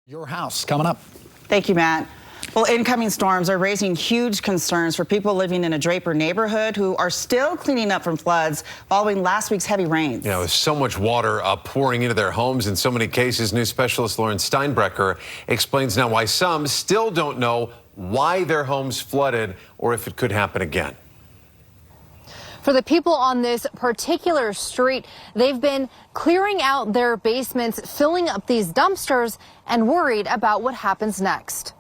Your house coming up. Thank you, Matt. Well, incoming storms are raising huge concerns for people living in a Draper neighborhood who are still cleaning up from floods following last week's heavy rains. You know, with so much water pouring into their homes in so many cases, news specialist Lauren Steinbrecher explains now why some still don't know why their homes flooded or if it could happen again. For the people on this particular street, they've been clearing out their basements, filling up these dumpsters, and worried about what happens next.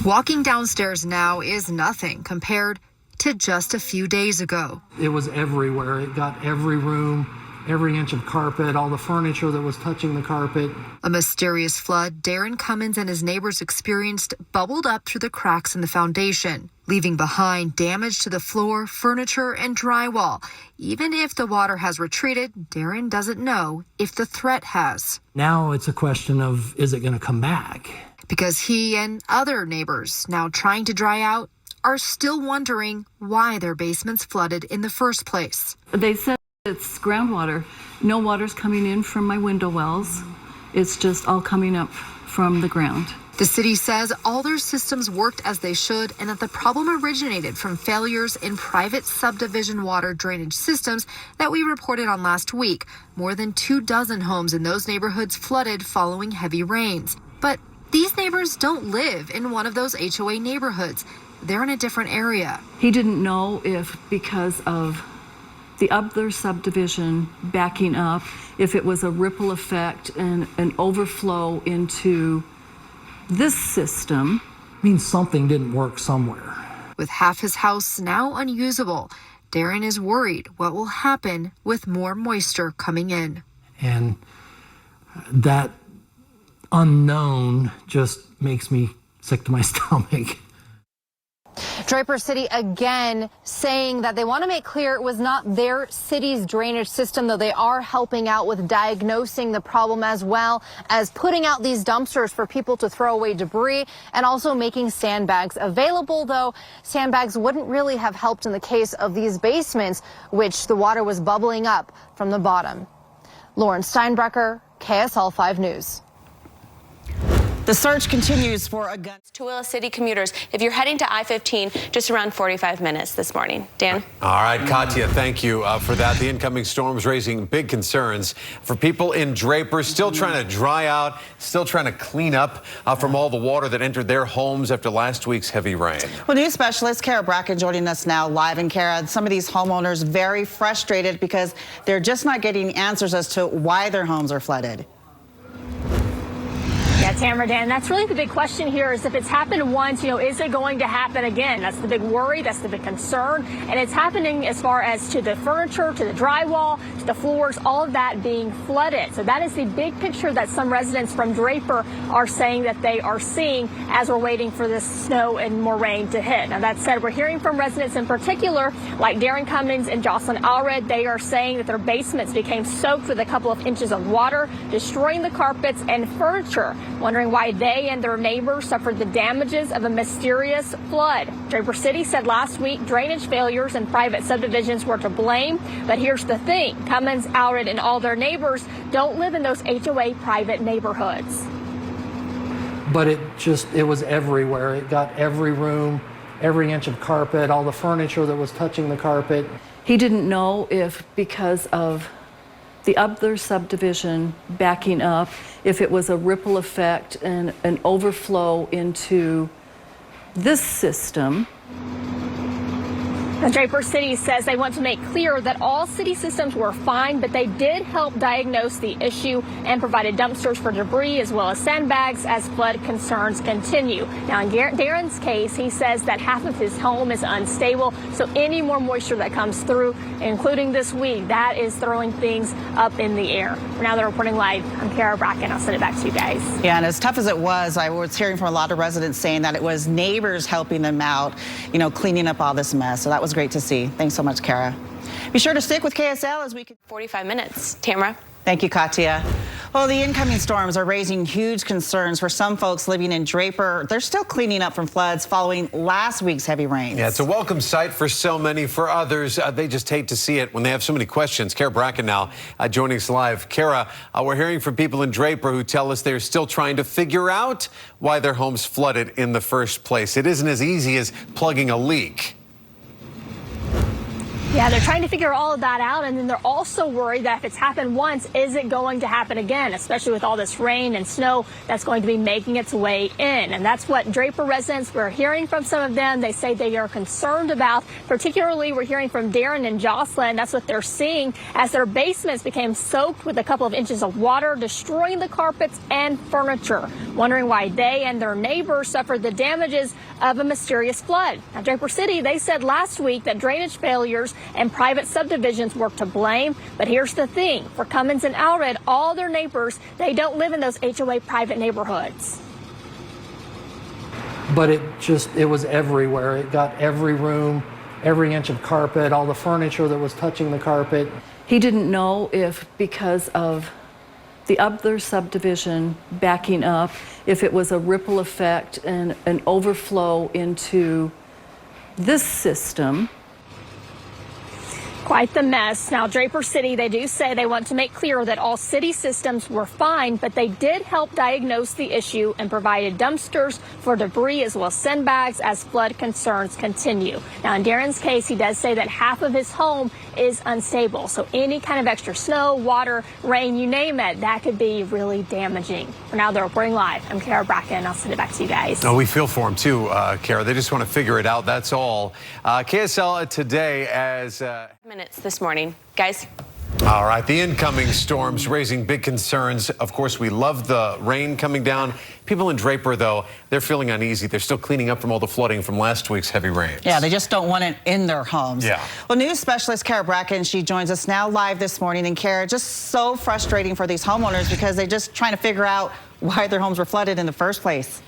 Walking downstairs now is nothing compared to just a few days ago. It was everywhere. It got every room, every inch of carpet, all the furniture that was touching the carpet. A mysterious flood Darren Cummins and his neighbors experienced bubbled up through the cracks in the foundation, leaving behind damage to the floor, furniture, and drywall. Even if the water has retreated, Darren doesn't know if the threat has. Now it's a question of, is it going to come back? Because he and other neighbors, now trying to dry out, are still wondering why their basements flooded in the first place. They said it's groundwater. No water's coming in from my window wells. It's just all coming up from the ground. The city says all their systems worked as they should and that the problem originated from failures in private subdivision water drainage systems that we reported on last week. More than 24 homes in those neighborhoods flooded following heavy rains. But these neighbors don't live in one of those HOA neighborhoods. They're in a different area. He didn't know if because of the other subdivision backing up, if it was a ripple effect and an overflow into this system. Means something didn't work somewhere. With half his house now unusable, Darren is worried what will happen with more moisture coming in. And that unknown just makes me sick to my stomach. Draper City again saying that they want to make clear it was not their city's drainage system, though they are helping out with diagnosing the problem as well as putting out these dumpsters for people to throw away debris and also making sandbags available, though sandbags wouldn't really have helped in the case of these basements, which the water was bubbling up from the bottom. Lauren Steinbrecher, KSL-5 News. The search continues for a gun. Tooele City commuters, if you're heading to I-15, just around 45 minutes this morning. Dan? All right, Katya, thank you for that. The incoming storms raising big concerns for people in Draper, still trying to dry out, still trying to clean up from all the water that entered their homes after last week's heavy rain. Well, news specialist Kara Bracken joining us now live. And Kara, some of these homeowners very frustrated because they're just not getting answers as to why their homes are flooded. Yeah, Tamara, Dan, that's really the big question here is if it's happened once, is it going to happen again? That's the big worry. That's the big concern. And it's happening as far as to the furniture, to the drywall, to the floors, all of that being flooded. So that is the big picture that some residents from Draper are saying that they are seeing as we're waiting for this snow and more rain to hit. Now, that said, we're hearing from residents in particular, like Darren Cummins and Jocelyn Allred. They are saying that their basements became soaked with a couple of inches of water, destroying the carpets and furniture, wondering why they and their neighbors suffered the damages of a mysterious flood. Draper City said last week drainage failures in private subdivisions were to blame. But here's the thing. Cummins, Allred, and all their neighbors don't live in those HOA private neighborhoods. But it was everywhere. It got every room, every inch of carpet, all the furniture that was touching the carpet. He didn't know if because of the other subdivision backing up, if it was a ripple effect and an overflow into this system. The Draper City says they want to make clear that all city systems were fine, but they did help diagnose the issue and provided dumpsters for debris as well as sandbags as flood concerns continue. Now, in Darren's case, he says that half of his home is unstable, so any more moisture that comes through, including this week, that is throwing things up in the air. For now, they're reporting live. I'm Kara Bracken. I'll send it back to you guys. Yeah, and as tough as it was, I was hearing from a lot of residents saying that it was neighbors helping them out, cleaning up all this mess. So that was great to see. Thanks so much, Kara. Be sure to stick with KSL as we can. 45 minutes. Tamara? Thank you, Katya. Well, the incoming storms are raising huge concerns for some folks living in Draper. They're still cleaning up from floods following last week's heavy rains. Yeah, it's a welcome sight for so many. For others, they just hate to see it when they have so many questions. Kara Bracken now joining us live. Kara, we're hearing from people in Draper who tell us they're still trying to figure out why their homes flooded in the first place. It isn't as easy as plugging a leak. Yeah, they're trying to figure all of that out, and then they're also worried that if it's happened once, is it going to happen again, especially with all this rain and snow that's going to be making its way in. And that's what Draper residents, we're hearing from some of them. They say they are concerned about. Particularly, we're hearing from Darren and Jocelyn. That's what they're seeing as their basements became soaked with a couple of inches of water, destroying the carpets and furniture, wondering why they and their neighbors suffered the damages of a mysterious flood. Now, Draper City, they said last week that drainage failures and private subdivisions were to blame. But here's the thing. For Cummins and Allred, all their neighbors, they don't live in those HOA private neighborhoods. But it was everywhere. It got every room, every inch of carpet, all the furniture that was touching the carpet. He didn't know if because of the other subdivision backing up, if it was a ripple effect and an overflow into this system. Quite the mess. Now, Draper City, they do say they want to make clear that all city systems were fine, but they did help diagnose the issue and provided dumpsters for debris as well as sandbags as flood concerns continue. Now, in Darren's case, he does say that half of his home is unstable. So any kind of extra snow, water, rain, you name it, that could be really damaging. For now, they're reporting live. I'm Kara Bracken. I'll send it back to you guys. Oh, we feel for them too, Kara. They just want to figure it out. That's all. KSL today as Minutes this morning, guys. All right, the incoming storms raising big concerns. Of course, we love the rain coming down. People in Draper, though, they're feeling uneasy. They're still cleaning up from all the flooding from last week's heavy rains. Yeah, they just don't want it in their homes. Yeah. Well, news specialist Kara Bracken, she joins us now live this morning. And Kara, just so frustrating for these homeowners because they're just trying to figure out why their homes were flooded in the first place.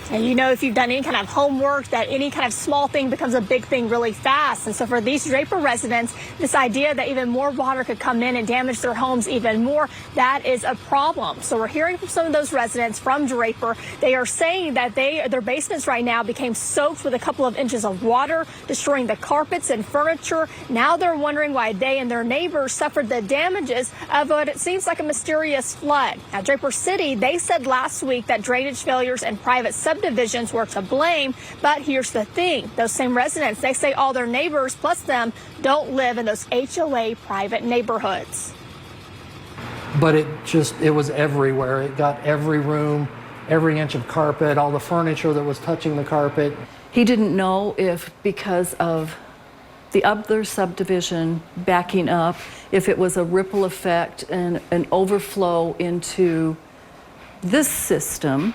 And you know, if you've done any kind of homework, that any kind of small thing becomes a big thing really fast. And so for these Draper residents, this idea that even more water could come in and damage their homes even more, that is a problem. So we're hearing from some of those residents from Draper. They are saying that their basements right now became soaked with a couple of inches of water, destroying the carpets and furniture. Now they're wondering why they and their neighbors suffered the damages of what it seems like a mysterious flood. Now, Draper City, they said last week that drainage failures and private subdivisions were to blame, but here's the thing. Those same residents, they say all their neighbors plus them don't live in those HOA private neighborhoods. But it was everywhere. It got every room, every inch of carpet, all the furniture that was touching the carpet. He didn't know if because of the other subdivision backing up, if it was a ripple effect and an overflow into this system.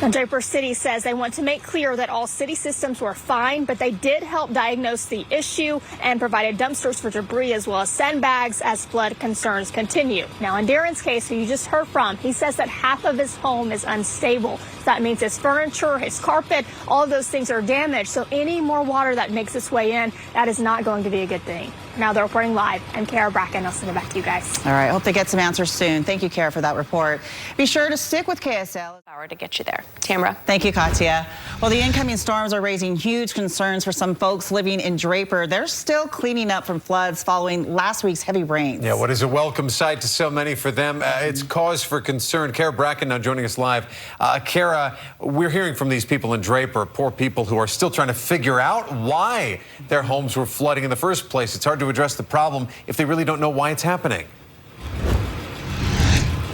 And Draper City says they want to make clear that all city systems were fine, but they did help diagnose the issue and provided dumpsters for debris as well as sandbags as flood concerns continue. Now, in Darren's case, who you just heard from, he says that half of his home is unstable. So that means his furniture, his carpet, all of those things are damaged. So any more water that makes its way in, that is not going to be a good thing. Now they're reporting live. I'm Kara Bracken. I'll send it back to you guys. All right. Hope they get some answers soon. Thank you, Kara, for that report. Be sure to stick with KSL. Power to get you there. Tamara. Thank you, Katya. Well, the incoming storms are raising huge concerns for some folks living in Draper. They're still cleaning up from floods following last week's heavy rains. Yeah, what is a welcome sight to so many for them. It's cause for concern. Kara Bracken now joining us live. Kara, we're hearing from these people in Draper, poor people who are still trying to figure out why their homes were flooding in the first place. It's hard to address the problem if they really don't know why it's happening.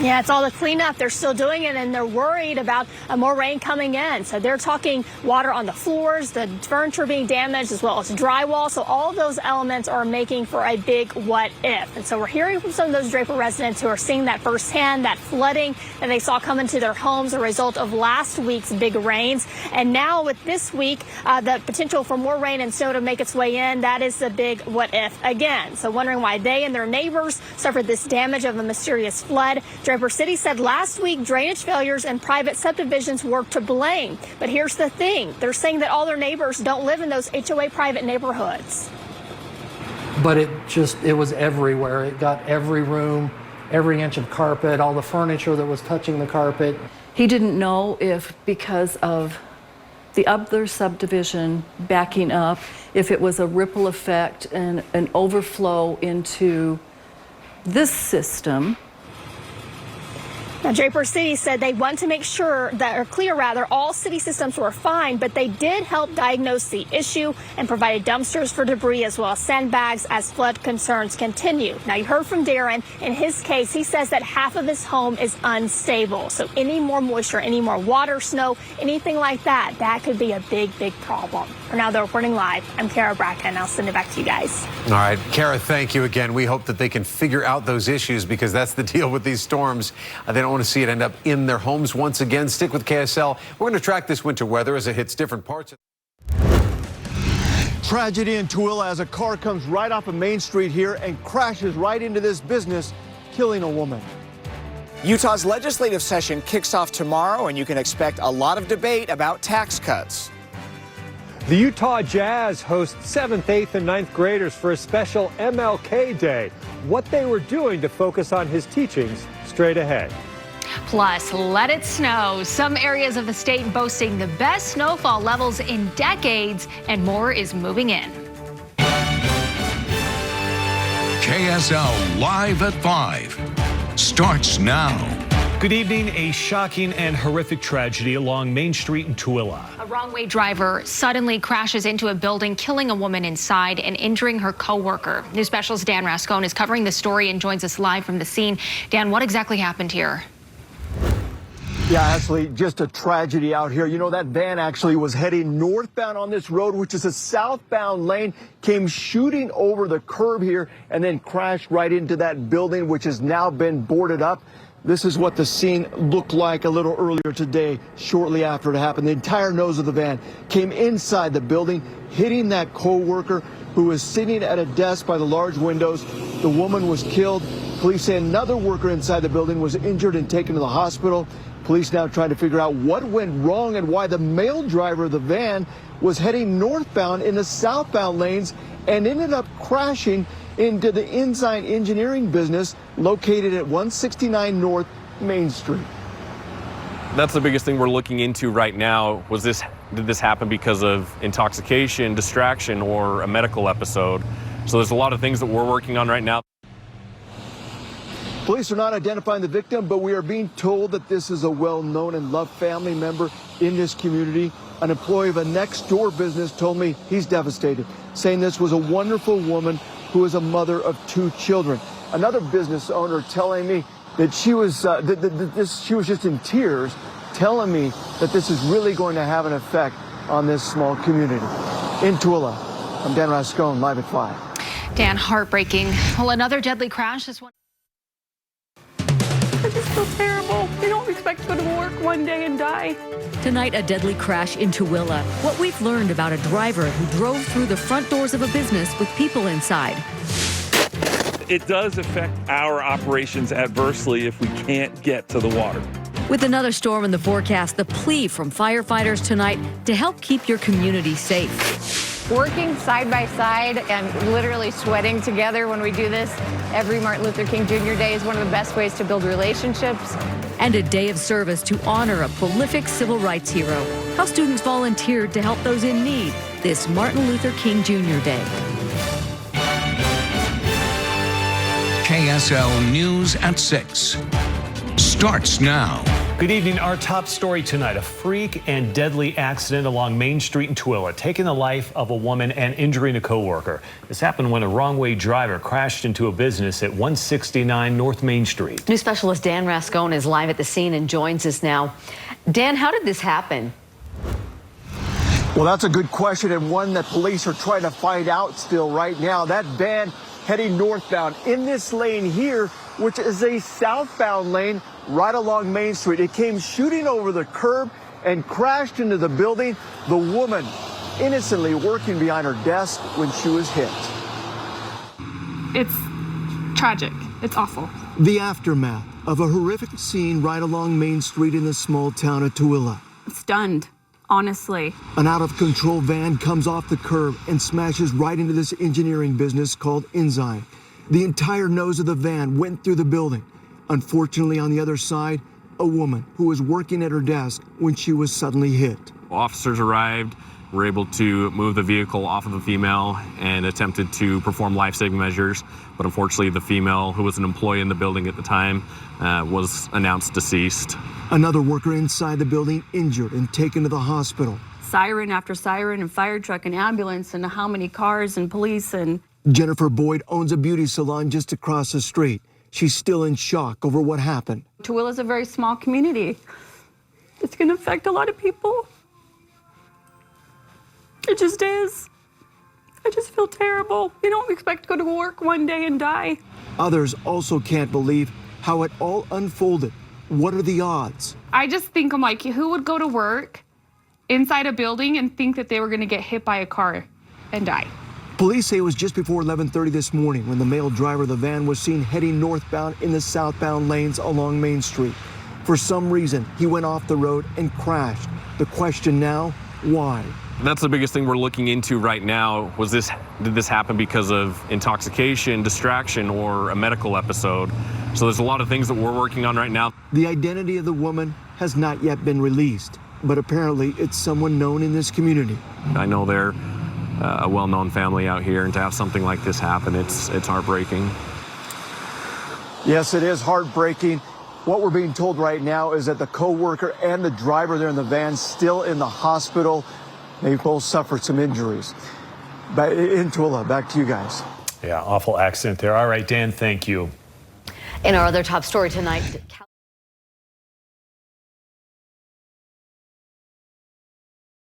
Yeah, it's all the cleanup. They're still doing it, and they're worried about more rain coming in. So they're talking water on the floors, the furniture being damaged, as well as drywall. So all of those elements are making for a big what if. And so we're hearing from some of those Draper residents who are seeing that firsthand, that flooding that they saw come into their homes as a result of last week's big rains. And now with this week, the potential for more rain and snow to make its way in, that is the big what if again. So wondering why they and their neighbors suffered this damage of a mysterious flood. Draper City said last week drainage failures and private subdivisions were to blame. But here's the thing. They're saying that all their neighbors don't live in those HOA private neighborhoods. but it was everywhere. It got every room, every inch of carpet, all the furniture that was touching the carpet. He didn't know if because of the other subdivision backing up, if it was a ripple effect and an overflow into this system. Now, Draper City said they want to make sure that, or clear rather, all city systems were fine, but they did help diagnose the issue and provided dumpsters for debris as well as sandbags as flood concerns continue. Now, you heard from Darren. In his case, he says that half of his home is unstable. So any more moisture, any more water, snow, anything like that, that could be a big, big problem. For now, they're reporting live. I'm Kara Bracken. I'll send it back to you guys. All right, Kara, thank you again. We hope that they can figure out those issues because that's the deal with these storms. They don't want to see it end up in their homes once again. Stick with KSL. We're going to track this winter weather as it hits different parts. Tragedy in Tooele as a car comes right off of Main Street here and crashes right into this business, killing a woman. Utah's legislative session kicks off tomorrow, and you can expect a lot of debate about tax cuts. The Utah Jazz host 7th, 8th, and 9th graders for a special MLK Day. What they were doing to focus on his teachings straight ahead. Plus, let it snow. Some areas of the state boasting the best snowfall levels in decades, and more is moving in. KSL Live at 5 starts now. Good evening. A shocking and horrific tragedy along Main Street in Tooele. A wrong-way driver suddenly crashes into a building, killing a woman inside and injuring her co-worker. News Specialist Dan Rascone is covering the story and joins us live from the scene. Dan, what exactly happened here? Yeah, actually, just a tragedy out here. You know, that van actually was heading northbound on this road, which is a southbound lane, came shooting over the curb here and then crashed right into that building, which has now been boarded up. This is what the scene looked like a little earlier today, shortly after it happened. The entire nose of the van came inside the building, hitting that co-worker who was sitting at a desk by the large windows. The woman was killed. Police say another worker inside the building was injured and taken to the hospital. Police now trying to figure out what went wrong and why the male driver of the van was heading northbound in the southbound lanes and ended up crashing into the Ensign Engineering business located at 169 North Main Street. That's the biggest thing we're looking into right now. Did this happen because of intoxication, distraction, or a medical episode? So there's a lot of things that we're working on right now. Police are not identifying the victim, but we are being told that this is a well-known and loved family member in this community. An employee of a next-door business told me he's devastated, saying this was a wonderful woman who is a mother of 2 children. Another business owner telling me that she was just in tears, telling me that this is really going to have an effect on this small community. In Tooele, I'm Dan Rascone, live at 5. Dan, heartbreaking. Well, another deadly crash is one. I just feel terrible. You don't expect to go to work one day and die. Tonight, a deadly crash in Tooele. What we've learned about a driver who drove through the front doors of a business with people inside. It does affect our operations adversely if we can't get to the water. With another storm in the forecast, the plea from firefighters tonight to help keep your community safe. Working side by side and literally sweating together when we do this every Martin Luther King Jr. Day is one of the best ways to build relationships. And a day of service to honor a prolific civil rights hero. How students volunteered to help those in need this Martin Luther King Jr. Day. KSL News at 6 starts now. Good evening. Our top story tonight, a freak and deadly accident along Main Street in Tooele, taking the life of a woman and injuring a co-worker. This happened when a wrong-way driver crashed into a business at 169 North Main Street. News Specialist Dan Rascone is live at the scene and joins us now. Dan, how did this happen? Well, that's a good question and one that police are trying to find out still right now. That van heading northbound in this lane here, which is a southbound lane right along Main Street. It came shooting over the curb and crashed into the building. The woman innocently working behind her desk when she was hit. It's tragic. It's awful. The aftermath of a horrific scene right along Main Street in the small town of Tooele. Stunned. honestly. An out-of-control van comes off the curb and smashes right into this engineering business called Enzyme. The entire nose of the van went through the building. Unfortunately, on the other side, a woman who was working at her desk when she was suddenly hit. Officers arrived, were able to move the vehicle off of the female and attempted to perform life-saving measures. But unfortunately, the female, who was an employee in the building at the time, was announced deceased. Another worker inside the building injured and taken to the hospital. Siren after siren and fire truck and ambulance and how many cars and police and... Jennifer Boyd owns a beauty salon just across the street. She's still in shock over what happened. Tooele is a very small community. It's going to affect a lot of people. It just is. I just feel terrible. You don't expect to go to work one day and die. Others also can't believe how it all unfolded. What are the odds? I just think, I'm like, who would go to work inside a building and think that they were going to get hit by a car and die? Police say it was just before 11:30 this morning when the male driver of the van was seen heading northbound in the southbound lanes along Main Street. For some reason, he went off the road and crashed. The question now, why? That's the biggest thing we're looking into right now. Did this happen because of intoxication, distraction, or a medical episode? So there's a lot of things that we're working on right now. The identity of the woman has not yet been released, but apparently it's someone known in this community. I know they're a well-known family out here, and to have something like this happen, it's heartbreaking. Yes, it is heartbreaking. What we're being told right now is that the co-worker and the driver there in the van still in the hospital. They both suffered some injuries. But in Tooele, back to you guys. Yeah, awful accident there. All right, Dan, thank you. In our other top story tonight,